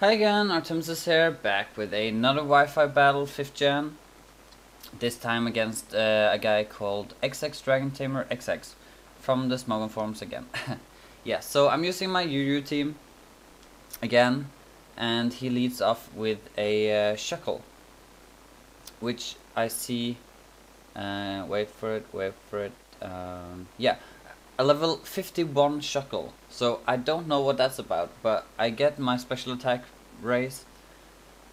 Hi again, Artemesis here, back with another Wi-Fi battle, 5th gen. This time against a guy called XxDragontamerxX from the Smogon forums again. Yeah, so I'm using my UU team again, and he leads off with a Shuckle, which I see, wait for it, yeah, a level 51 Shuckle. So I don't know what that's about, but I get my special attack raise,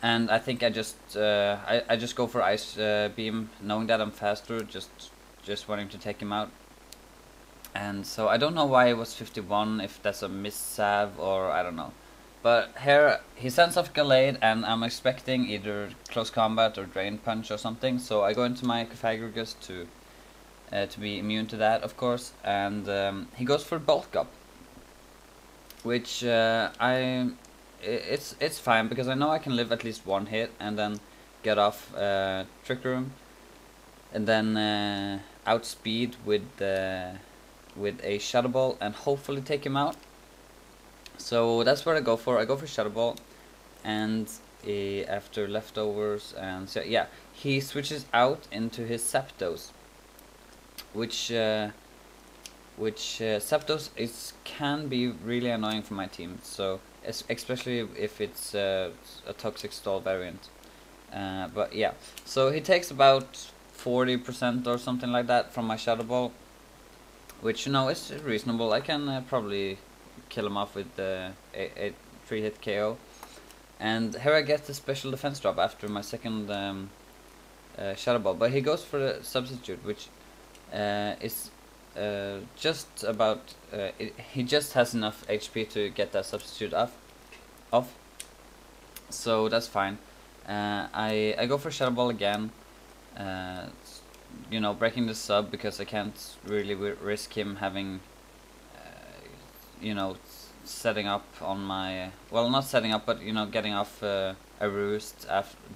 and I think I just go for Ice Beam, knowing that I'm faster, just wanting to take him out. And so I don't know why it was 51, if that's a miss-salve or I don't know. But here he sends off Gallade, and I'm expecting either close combat or drain punch or something. So I go into my Pythagoras to be immune to that, of course. And he goes for bulk up, which it's fine because I know I can live at least one hit and then get off Trick Room, and then outspeed with a Shadow Ball and hopefully take him out. So that's what I go for. I go for Shadow Ball, and after leftovers, and so yeah, he switches out into his Zapdos, which Zapdos can be really annoying for my team. So especially if it's a toxic stall variant. But yeah, so he takes about 40% or something like that from my Shadow Ball, which is reasonable. I can probably kill him off with a 3-hit KO. And here I get the special defense drop after my second Shadow Ball, but he goes for the substitute, which is just about he just has enough HP to get that substitute off, so that's fine. I go for Shadow Ball again, breaking the sub because I can't really risk him having setting up on my, well, not setting up, but getting off a roost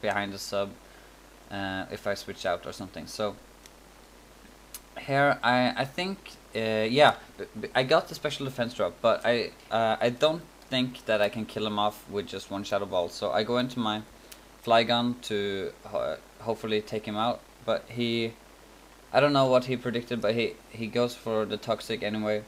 behind the sub if I switch out or something. So here I think yeah, I got the special defense drop, but I don't think that I can kill him off with just one Shadow Ball. So I go into my Flygon to hopefully take him out, but I don't know what he predicted, but he goes for the toxic anyway,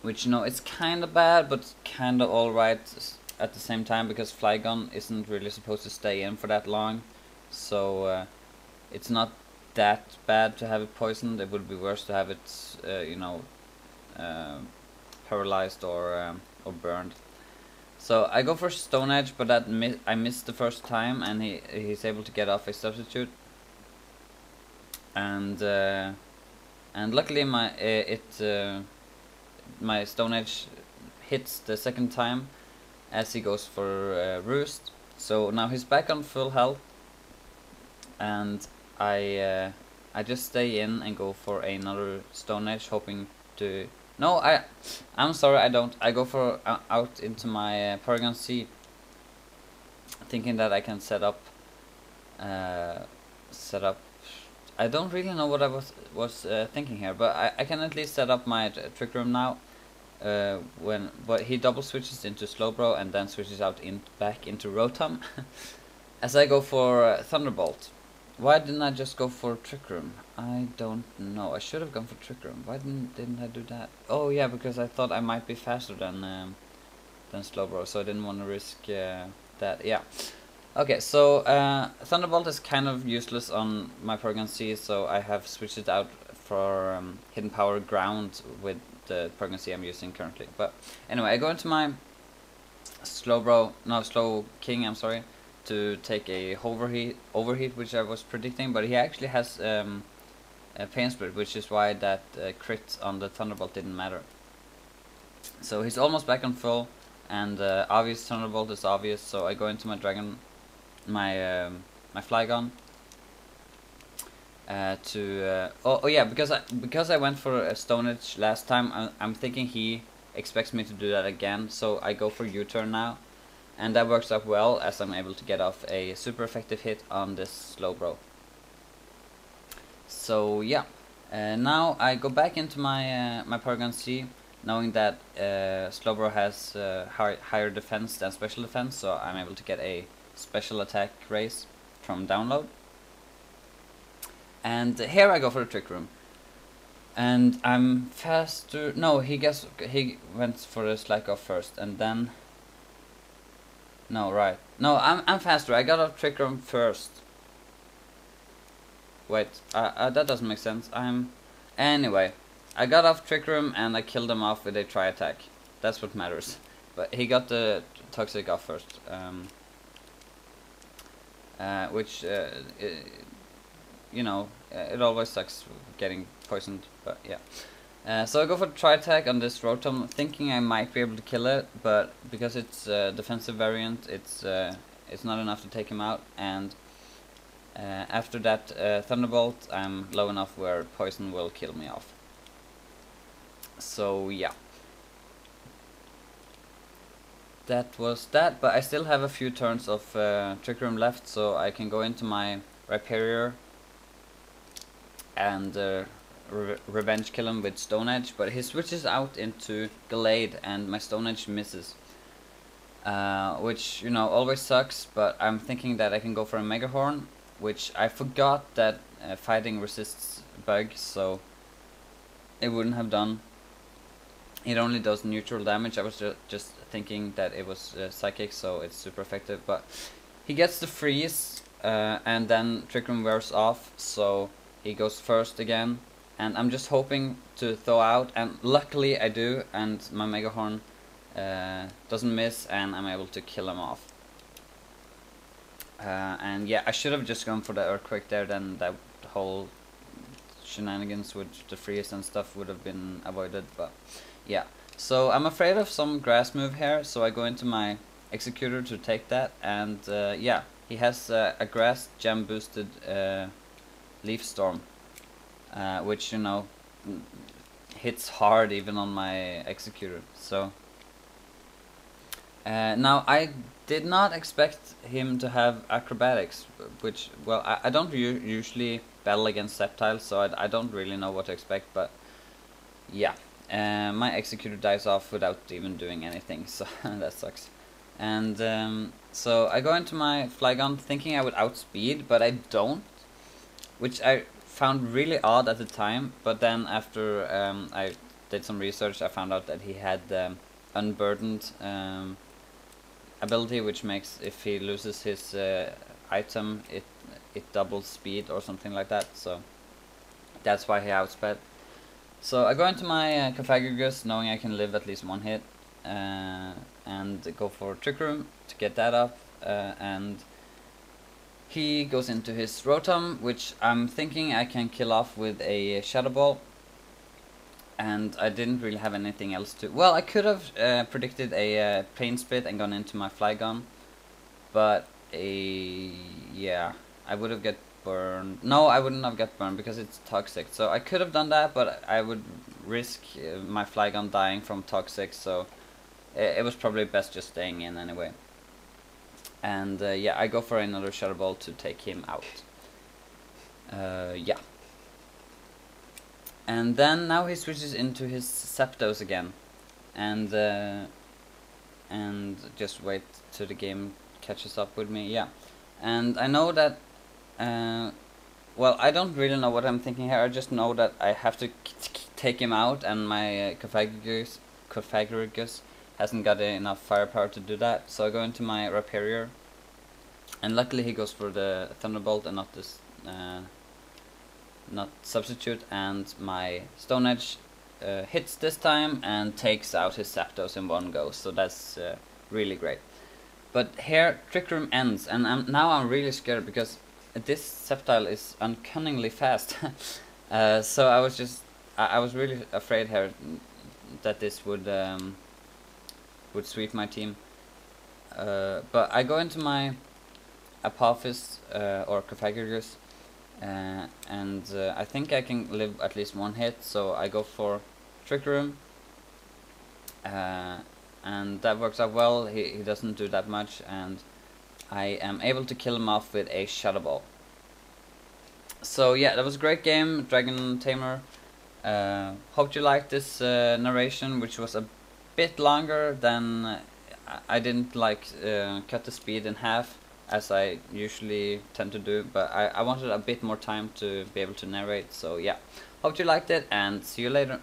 which it's kinda bad but kinda alright at the same time, because Flygon isn't really supposed to stay in for that long. So it's not that bad to have it poisoned. It would be worse to have it paralyzed or burned. So I go for Stone Edge, but I missed the first time, and he's able to get off a substitute. And luckily my Stone Edge hits the second time as he goes for Roost. So now he's back on full health, and I just stay in and go for another Stone Edge, hoping to... No, I'm sorry, I don't. I go for out into my Porygon C, thinking that I can set up. I don't really know what I was thinking here, but I can at least set up my Trick Room now. But he double switches into Slowbro and then switches out back into Rotom, as I go for Thunderbolt. Why didn't I just go for Trick Room? I don't know. I should have gone for Trick Room. Why didn't I do that? Oh yeah, because I thought I might be faster than Slowbro, so I didn't want to risk that. Yeah. Okay, so Thunderbolt is kind of useless on my Porygon C, so I have switched it out for Hidden Power Ground with the Porygon C I'm using currently. But anyway, I go into my Slow King, I'm sorry, to take a overheat, which I was predicting, but he actually has a Pain Split, which is why that crit on the Thunderbolt didn't matter. So he's almost back on full, and obvious Thunderbolt is obvious, so I go into my my Flygon oh yeah, because I went for a Stone Edge last time, I'm thinking he expects me to do that again, so I go for U-turn now. And that works out well, as I'm able to get off a super effective hit on this Slowbro. So yeah, now I go back into my my Porygon C, knowing that Slowbro has higher defense than special defense, so I'm able to get a special attack raise from download. And here I go for the Trick Room. And I'm faster. No, he went for the Slack Off first, and then. No, right. No, I'm faster. I got off Trick Room first. Wait, that doesn't make sense. Anyway, I got off Trick Room and I killed him off with a Tri Attack. That's what matters. But he got the Toxic off first. Which, you know, it always sucks getting poisoned, but yeah. So I go for Tri Attack on this Rotom, thinking I might be able to kill it, but because it's a defensive variant, it's not enough to take him out, and after that Thunderbolt, I'm low enough where Poison will kill me off. So yeah. That was that, but I still have a few turns of Trick Room left, so I can go into my Rhyperior and revenge kill him with Stone Edge, but he switches out into Gallade and my Stone Edge misses. Which, you know, always sucks, but I'm thinking that I can go for a Mega Horn, which I forgot that fighting resists bug, so it wouldn't have done. It only does neutral damage. I was just thinking that it was psychic, so it's super effective, but he gets the freeze, and then Trick Room wears off, so he goes first again, and I'm just hoping to thaw out, and luckily I do, and my Mega Horn doesn't miss, and I'm able to kill him off. And yeah, I should have just gone for the Earthquake there, then that whole shenanigans with the freeze and stuff would have been avoided, but yeah. So I'm afraid of some grass move here, so I go into my Executor to take that, and yeah, he has a grass gem boosted Leaf Storm, which, you know, hits hard even on my Executor. So now I did not expect him to have Acrobatics, which, well, I don't usually battle against Sceptile, so I don't really know what to expect, but yeah. My Executor dies off without even doing anything, so that sucks. And so I go into my Flygon thinking I would outspeed, but I don't, which I found really odd at the time, but then after I did some research, I found out that he had the Unburdened ability, which makes, if he loses his item, it doubles speed or something like that, so that's why he outsped. So I go into my Cofagrigus knowing I can live at least one hit, and go for Trick Room to get that up, and he goes into his Rotom, which I'm thinking I can kill off with a Shadow Ball, and I didn't really have anything else to... Well, I could have predicted a Pain Spit and gone into my Flygon, but yeah, I would have got burned. No, I wouldn't have got burned because it's toxic, so I could have done that, but I would risk my Flygon dying from toxic, so it was probably best just staying in anyway. And yeah, I go for another Shadow Ball to take him out. Yeah. And then now he switches into his Zapdos again, and just wait till the game catches up with me. Yeah, and I know that. Well, I don't really know what I'm thinking here. I just know that I have to take him out, and my Cofagrigus hasn't got enough firepower to do that. So I go into my Rhyperior, and luckily he goes for the Thunderbolt and not this, not Substitute, and my Stone Edge hits this time and takes out his Zapdos in one go. So that's really great. But here Trick Room ends, and now I'm really scared because this Sceptile is uncunningly fast. So I was really afraid here that this would sweep my team. But I go into my Apophis or Cofagrigus, and I think I can live at least one hit, so I go for Trick Room, and that works out well. He doesn't do that much, and I am able to kill him off with a Shadow Ball. So yeah, that was a great game, Dragon Tamer. Hope you liked this narration, which was a bit longer than I didn't like cut the speed in half as I usually tend to do, but I wanted a bit more time to be able to narrate. So yeah, hope you liked it, and see you later.